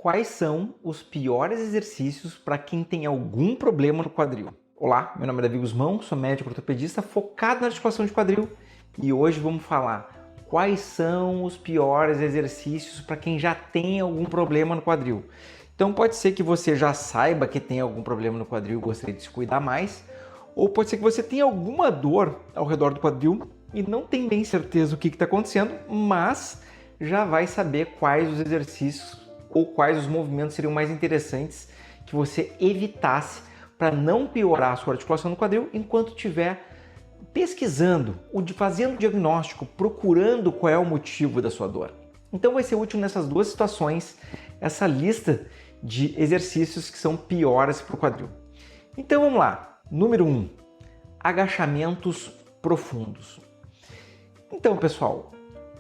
Quais são os piores exercícios para quem tem algum problema no quadril? Olá, meu nome é Davi Guzmão, sou médico ortopedista focado na articulação de quadril e hoje vamos falar quais são os piores exercícios para quem já tem algum problema no quadril. Então pode ser que você já saiba que tem algum problema no quadril e gostaria de se cuidar mais, ou pode ser que você tenha alguma dor ao redor do quadril e não tem bem certeza o que está acontecendo, mas já vai saber quais os exercícios ou quais os movimentos seriam mais interessantes que você evitasse para não piorar a sua articulação no quadril enquanto estiver pesquisando, fazendo o diagnóstico, procurando qual é o motivo da sua dor. Então vai ser útil nessas duas situações essa lista de exercícios que são piores para o quadril. Então vamos lá. Número 1, agachamentos profundos. Então, pessoal,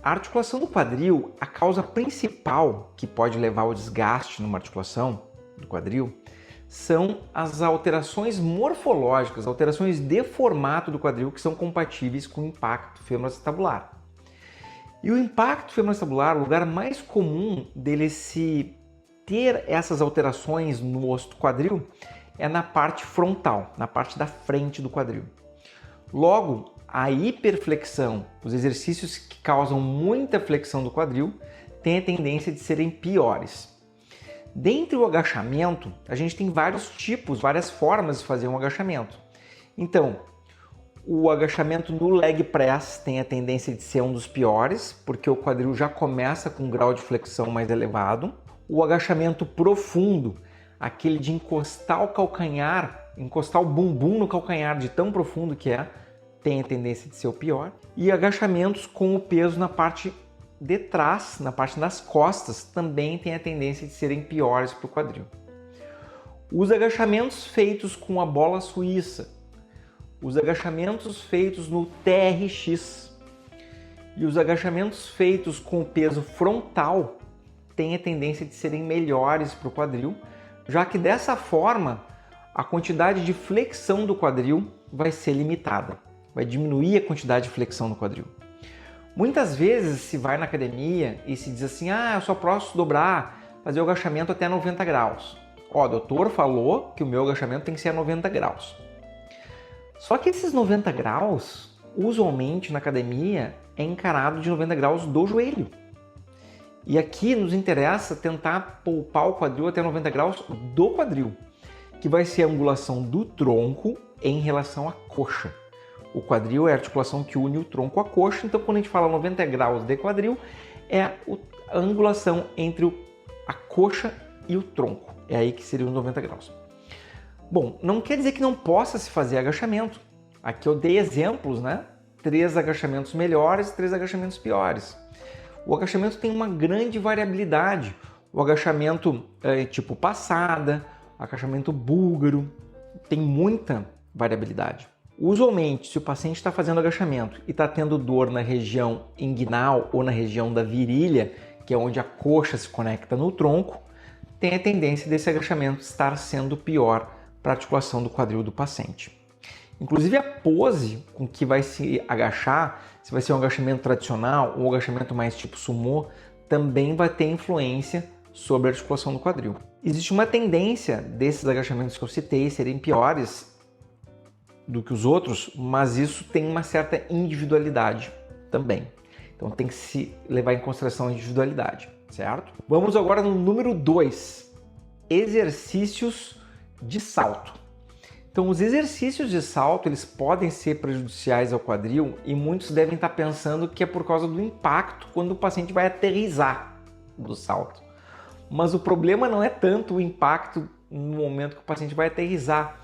a articulação do quadril, a causa principal que pode levar ao desgaste numa articulação do quadril são as alterações morfológicas, alterações de formato do quadril que são compatíveis com o impacto femoroacetabular. E o impacto femoroacetabular, o lugar mais comum dele se ter essas alterações no osso do quadril é na parte frontal, na parte da frente do quadril. Logo, a hiperflexão, os exercícios que causam muita flexão do quadril, têm a tendência de serem piores. Dentre o agachamento, a gente tem vários tipos, várias formas de fazer um agachamento. Então, o agachamento no leg press tem a tendência de ser um dos piores, porque o quadril já começa com um grau de flexão mais elevado. O agachamento profundo, aquele de encostar o calcanhar, encostar o bumbum no calcanhar de tão profundo que é, tem a tendência de ser o pior. E agachamentos com o peso na parte de trás, na parte das costas, também tem a tendência de serem piores para o quadril. Os agachamentos feitos com a bola suíça, os agachamentos feitos no TRX e os agachamentos feitos com o peso frontal têm a tendência de serem melhores para o quadril, já que dessa forma a quantidade de flexão do quadril vai ser limitada. Vai diminuir a quantidade de flexão no quadril. Muitas vezes se vai na academia e se diz assim, eu só posso dobrar, fazer o agachamento até 90 graus. O doutor falou que o meu agachamento tem que ser a 90 graus. Só que esses 90 graus, usualmente na academia, é encarado de 90 graus do joelho. E aqui nos interessa tentar poupar o quadril até 90 graus do quadril, que vai ser a angulação do tronco em relação à coxa. O quadril é a articulação que une o tronco à coxa, então quando a gente fala 90 graus de quadril, é a angulação entre a coxa e o tronco. É aí que seria os 90 graus. Bom, não quer dizer que não possa se fazer agachamento. Aqui eu dei exemplos, né? 3 agachamentos melhores, 3 agachamentos piores. O agachamento tem uma grande variabilidade. O agachamento tipo passada, agachamento búlgaro, tem muita variabilidade. Usualmente, se o paciente está fazendo agachamento e está tendo dor na região inguinal ou na região da virilha, que é onde a coxa se conecta no tronco, tem a tendência desse agachamento estar sendo pior para a articulação do quadril do paciente. Inclusive a pose com que vai se agachar, se vai ser um agachamento tradicional ou um agachamento mais tipo sumô, também vai ter influência sobre a articulação do quadril. Existe uma tendência desses agachamentos que eu citei serem piores do que os outros, mas isso tem uma certa individualidade também. Então tem que se levar em consideração a individualidade, certo? Vamos agora no número 2, exercícios de salto. Então os exercícios de salto, eles podem ser prejudiciais ao quadril e muitos devem estar pensando que é por causa do impacto quando o paciente vai aterrissar do salto. Mas o problema não é tanto o impacto no momento que o paciente vai aterrissar.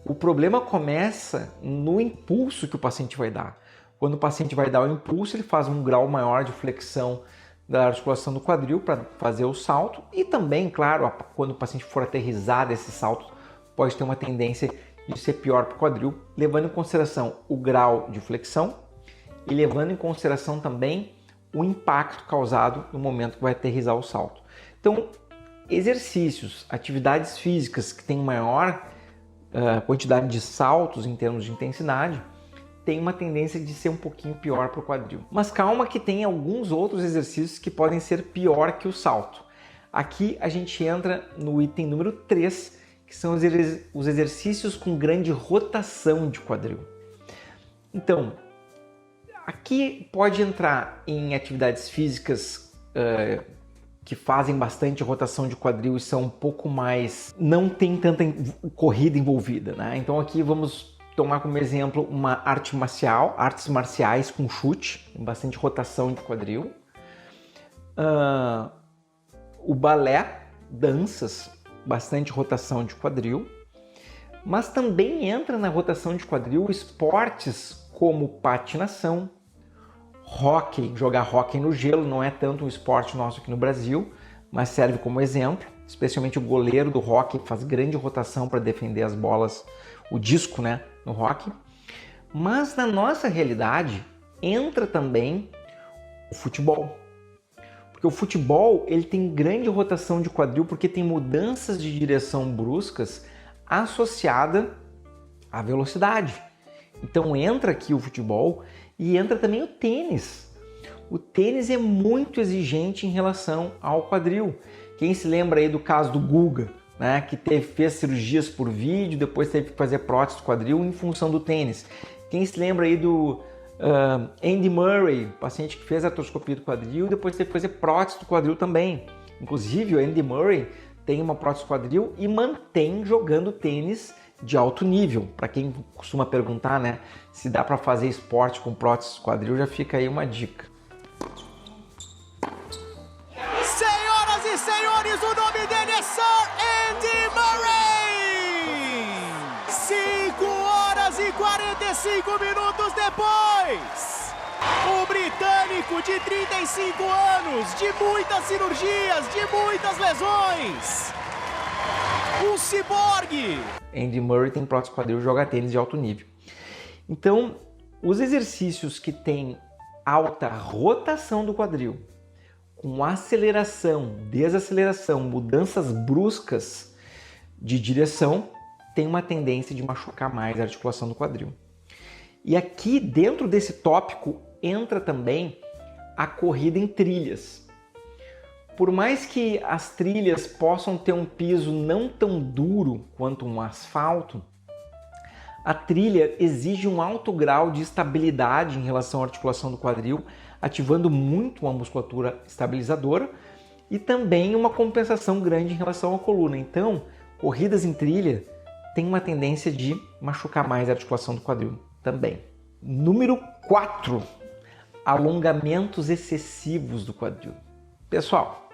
O problema começa no impulso que o paciente vai dar. Quando o paciente vai dar o impulso, ele faz um grau maior de flexão da articulação do quadril para fazer o salto. E também, claro, quando o paciente for aterrissar desse salto, pode ter uma tendência de ser pior para o quadril, levando em consideração o grau de flexão e levando em consideração também o impacto causado no momento que vai aterrissar o salto. Então, exercícios, atividades físicas que têm maior quantidade de saltos em termos de intensidade, tem uma tendência de ser um pouquinho pior para o quadril. Mas calma que tem alguns outros exercícios que podem ser pior que o salto. Aqui a gente entra no item número 3, que são os exercícios com grande rotação de quadril. Então, aqui pode entrar em atividades físicas que fazem bastante rotação de quadril e são um pouco mais... não tem tanta corrida envolvida, né? Então aqui vamos tomar como exemplo uma arte marcial, artes marciais com chute, com bastante rotação de quadril. O balé, danças, bastante rotação de quadril. Mas também entra na rotação de quadril esportes como patinação, hóquei. Jogar hóquei no gelo não é tanto um esporte nosso aqui no Brasil, mas serve como exemplo. Especialmente o goleiro do hóquei faz grande rotação para defender as bolas, o disco, né, no hóquei. Mas na nossa realidade entra também o futebol. Porque o futebol ele tem grande rotação de quadril porque tem mudanças de direção bruscas associada à velocidade. Então entra aqui o futebol e entra também o tênis. O tênis é muito exigente em relação ao quadril. Quem se lembra aí do caso do Guga, né, que fez cirurgias por vídeo, depois teve que fazer prótese do quadril em função do tênis. Quem se lembra aí do Andy Murray, paciente que fez artroscopia do quadril e depois teve que fazer prótese do quadril também. Inclusive o Andy Murray tem uma prótese do quadril e mantém jogando tênis de alto nível. Para quem costuma perguntar, né, se dá para fazer esporte com prótese do quadril, já fica aí uma dica. Senhoras e senhores, o nome dele é Sir Andy Murray! 5 horas e 45 minutos depois, o britânico de 35 anos, de muitas cirurgias, de muitas lesões, um ciborgue! Andy Murray tem prótese quadril e joga tênis de alto nível. Então, os exercícios que têm alta rotação do quadril, com aceleração, desaceleração, mudanças bruscas de direção, tem uma tendência de machucar mais a articulação do quadril. E aqui, dentro desse tópico, entra também a corrida em trilhas. Por mais que as trilhas possam ter um piso não tão duro quanto um asfalto, a trilha exige um alto grau de estabilidade em relação à articulação do quadril, ativando muito a musculatura estabilizadora e também uma compensação grande em relação à coluna. Então, corridas em trilha têm uma tendência de machucar mais a articulação do quadril também. Número 4, alongamentos excessivos do quadril. Pessoal,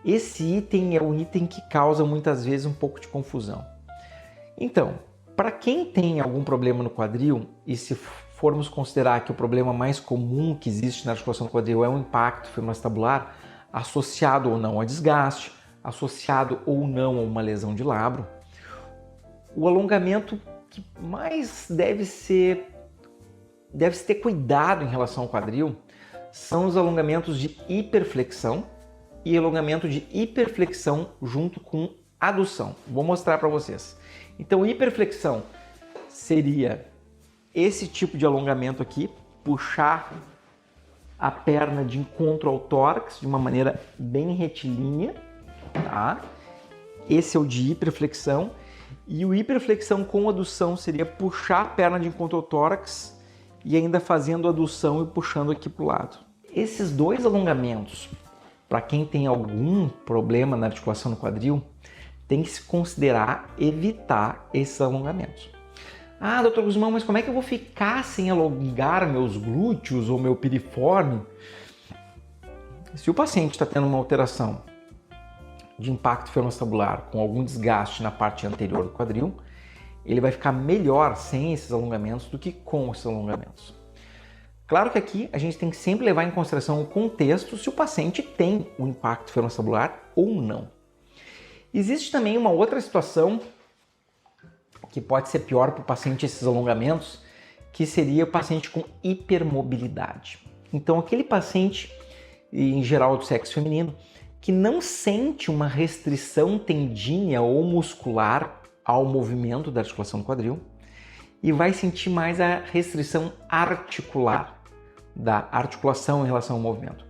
esse item é um item que causa muitas vezes um pouco de confusão. Então, para quem tem algum problema no quadril, e se formos considerar que o problema mais comum que existe na articulação do quadril é um impacto femoroacetabular, associado ou não a desgaste, associado ou não a uma lesão de labro, o alongamento que mais deve-se ter cuidado em relação ao quadril são os alongamentos de hiperflexão e alongamento de hiperflexão junto com adução. Vou mostrar para vocês. Então, hiperflexão seria esse tipo de alongamento aqui, puxar a perna de encontro ao tórax de uma maneira bem retilínea, tá? Esse é o de hiperflexão. E o hiperflexão com adução seria puxar a perna de encontro ao tórax e ainda fazendo adução e puxando aqui para o lado. Esses dois alongamentos, para quem tem algum problema na articulação do quadril, tem que se considerar evitar esses alongamentos. Ah, doutor Guzmão, mas como é que eu vou ficar sem alongar meus glúteos ou meu piriforme? Se o paciente está tendo uma alteração de impacto femoroacetabular com algum desgaste na parte anterior do quadril, ele vai ficar melhor sem esses alongamentos do que com esses alongamentos. Claro que aqui a gente tem que sempre levar em consideração o contexto se o paciente tem um impacto femoroacetabular ou não. Existe também uma outra situação que pode ser pior para o paciente esses alongamentos, que seria o paciente com hipermobilidade. Então aquele paciente, em geral do sexo feminino, que não sente uma restrição tendínea ou muscular ao movimento da articulação do quadril e vai sentir mais a restrição articular da articulação em relação ao movimento.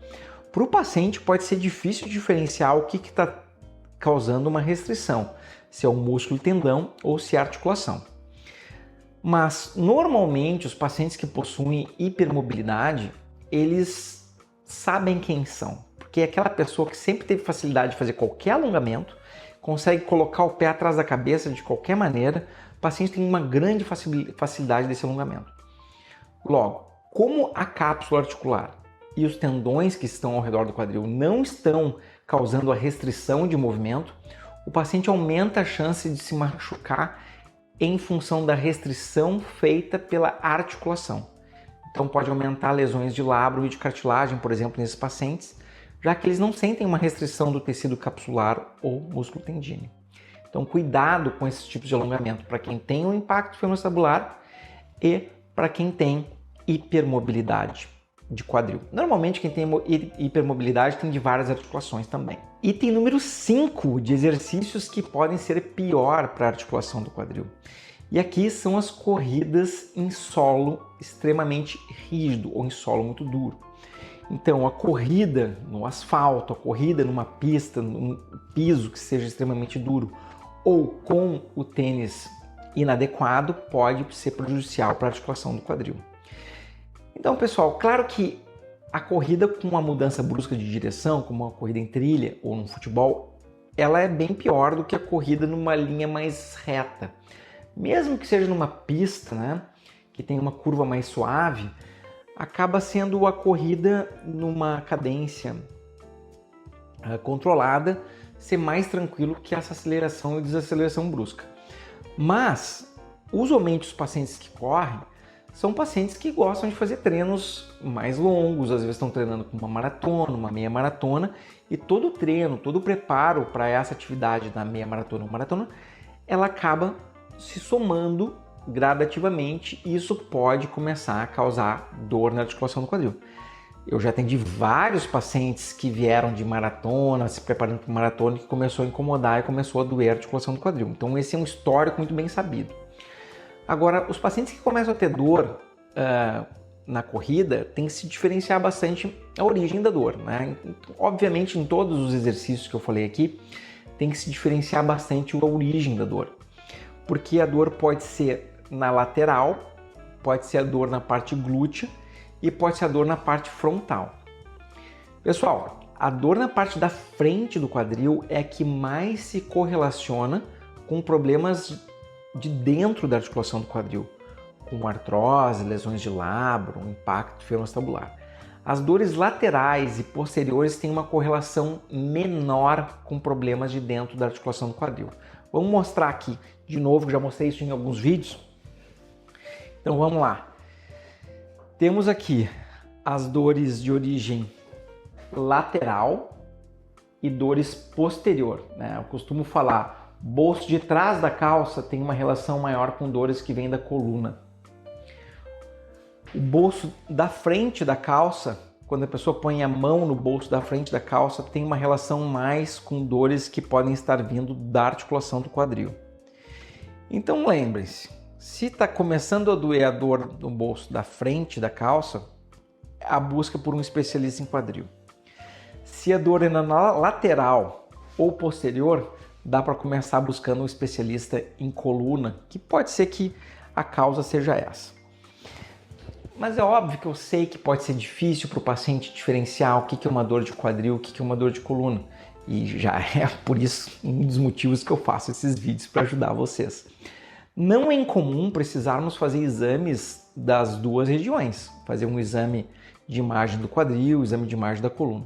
Para o paciente pode ser difícil diferenciar o que está causando uma restrição, se é o músculo tendão ou se é a articulação. Mas, normalmente, os pacientes que possuem hipermobilidade, eles sabem quem são, porque é aquela pessoa que sempre teve facilidade de fazer qualquer alongamento, consegue colocar o pé atrás da cabeça de qualquer maneira, o paciente tem uma grande facilidade desse alongamento. Logo, como a cápsula articular e os tendões que estão ao redor do quadril não estão causando a restrição de movimento, o paciente aumenta a chance de se machucar em função da restrição feita pela articulação. Então pode aumentar lesões de labro e de cartilagem, por exemplo, nesses pacientes, já que eles não sentem uma restrição do tecido capsular ou músculo tendíneo. Então cuidado com esses tipos de alongamento para quem tem um impacto femoroacetabular e para quem tem hipermobilidade de quadril. Normalmente quem tem hipermobilidade tem de várias articulações também. Item número 5 de exercícios que podem ser pior para a articulação do quadril. E aqui são as corridas em solo extremamente rígido ou em solo muito duro. Então a corrida no asfalto, a corrida numa pista, num piso que seja extremamente duro ou com o tênis inadequado pode ser prejudicial para a articulação do quadril. Então, pessoal, claro que a corrida com uma mudança brusca de direção, como uma corrida em trilha ou no futebol, ela é bem pior do que a corrida numa linha mais reta. Mesmo que seja numa pista, né, que tem uma curva mais suave, acaba sendo a corrida numa cadência controlada ser mais tranquilo que essa aceleração e desaceleração brusca. Mas, usualmente, os pacientes que correm são pacientes que gostam de fazer treinos mais longos, às vezes estão treinando com uma maratona, uma meia maratona, e todo o treino, todo o preparo para essa atividade da meia maratona ou maratona, ela acaba se somando gradativamente e isso pode começar a causar dor na articulação do quadril. Eu já atendi vários pacientes que vieram de maratona, se preparando para maratona, que começou a incomodar e começou a doer a articulação do quadril. Então esse é um histórico muito bem sabido. Agora, os pacientes que começam a ter dor na corrida, tem que se diferenciar bastante a origem da dor, né? Obviamente, em todos os exercícios que eu falei aqui, tem que se diferenciar bastante a origem da dor. Porque a dor pode ser na lateral, pode ser a dor na parte glútea e pode ser a dor na parte frontal. Pessoal, a dor na parte da frente do quadril é a que mais se correlaciona com problemas de dentro da articulação do quadril, com artrose, lesões de labro, impacto femoroacetabular. As dores laterais e posteriores têm uma correlação menor com problemas de dentro da articulação do quadril. Vamos mostrar aqui de novo, que já mostrei isso em alguns vídeos. Então vamos lá. Temos aqui as dores de origem lateral e dores posterior, né? Eu costumo falar, bolso de trás da calça tem uma relação maior com dores que vêm da coluna. O bolso da frente da calça, quando a pessoa põe a mão no bolso da frente da calça, tem uma relação mais com dores que podem estar vindo da articulação do quadril. Então lembre-se, se está começando a doer a dor no bolso da frente da calça, a busca por um especialista em quadril. Se a dor é na lateral ou posterior, dá para começar buscando um especialista em coluna, que pode ser que a causa seja essa. Mas é óbvio que eu sei que pode ser difícil para o paciente diferenciar o que é uma dor de quadril, o que é uma dor de coluna. E já é por isso um dos motivos que eu faço esses vídeos para ajudar vocês. Não é incomum precisarmos fazer exames das duas regiões, fazer um exame de imagem do quadril, exame de imagem da coluna.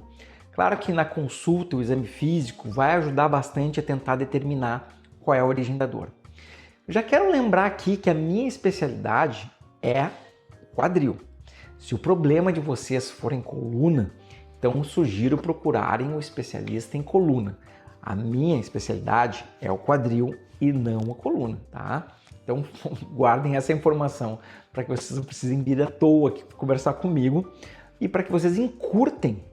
Claro que na consulta, o exame físico vai ajudar bastante a tentar determinar qual é a origem da dor. Já quero lembrar aqui que a minha especialidade é quadril. Se o problema de vocês for em coluna, então sugiro procurarem um especialista em coluna. A minha especialidade é o quadril e não a coluna, tá? Então guardem essa informação para que vocês não precisem vir à toa aqui conversar comigo e para que vocês encurtem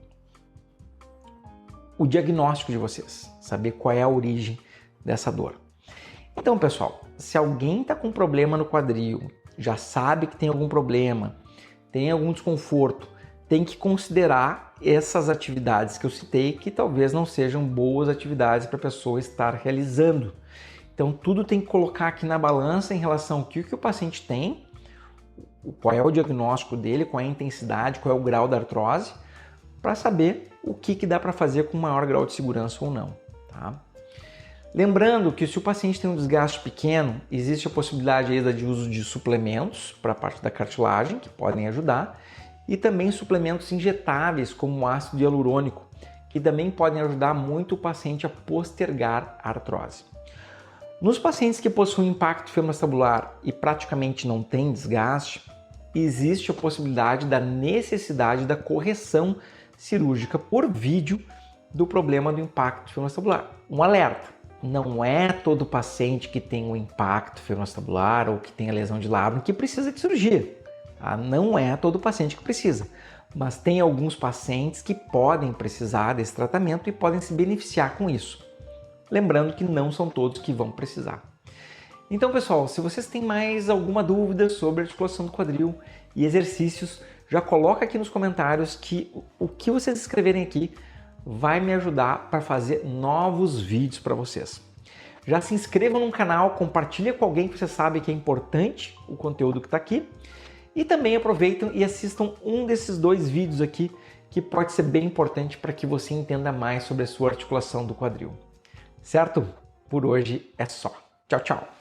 o diagnóstico de vocês, saber qual é a origem dessa dor. Então, pessoal, se alguém está com problema no quadril, já sabe que tem algum problema, tem algum desconforto, tem que considerar essas atividades que eu citei, que talvez não sejam boas atividades para a pessoa estar realizando. Então tudo tem que colocar aqui na balança em relação ao que o paciente tem, qual é o diagnóstico dele, qual é a intensidade, qual é o grau da artrose, para saber o que dá para fazer com maior grau de segurança ou não. Tá? Lembrando que se o paciente tem um desgaste pequeno, existe a possibilidade aí de uso de suplementos para a parte da cartilagem, que podem ajudar, e também suplementos injetáveis, como o ácido hialurônico, que também podem ajudar muito o paciente a postergar a artrose. Nos pacientes que possuem impacto femoroacetabular e praticamente não têm desgaste, existe a possibilidade da necessidade da correção cirúrgica por vídeo do problema do impacto femoroacetabular. Um alerta: não é todo paciente que tem um impacto femoroacetabular ou que tem a lesão de labrum que precisa de cirurgia. Tá? Não é todo paciente que precisa, mas tem alguns pacientes que podem precisar desse tratamento e podem se beneficiar com isso. Lembrando que não são todos que vão precisar. Então, pessoal, se vocês têm mais alguma dúvida sobre articulação do quadril e exercícios, já coloca aqui nos comentários que o que vocês escreverem aqui vai me ajudar para fazer novos vídeos para vocês. Já se inscrevam no canal, compartilha com alguém que você sabe que é importante o conteúdo que está aqui. E também aproveitem e assistam um desses 2 vídeos aqui, que pode ser bem importante para que você entenda mais sobre a sua articulação do quadril. Certo? Por hoje é só. Tchau, tchau!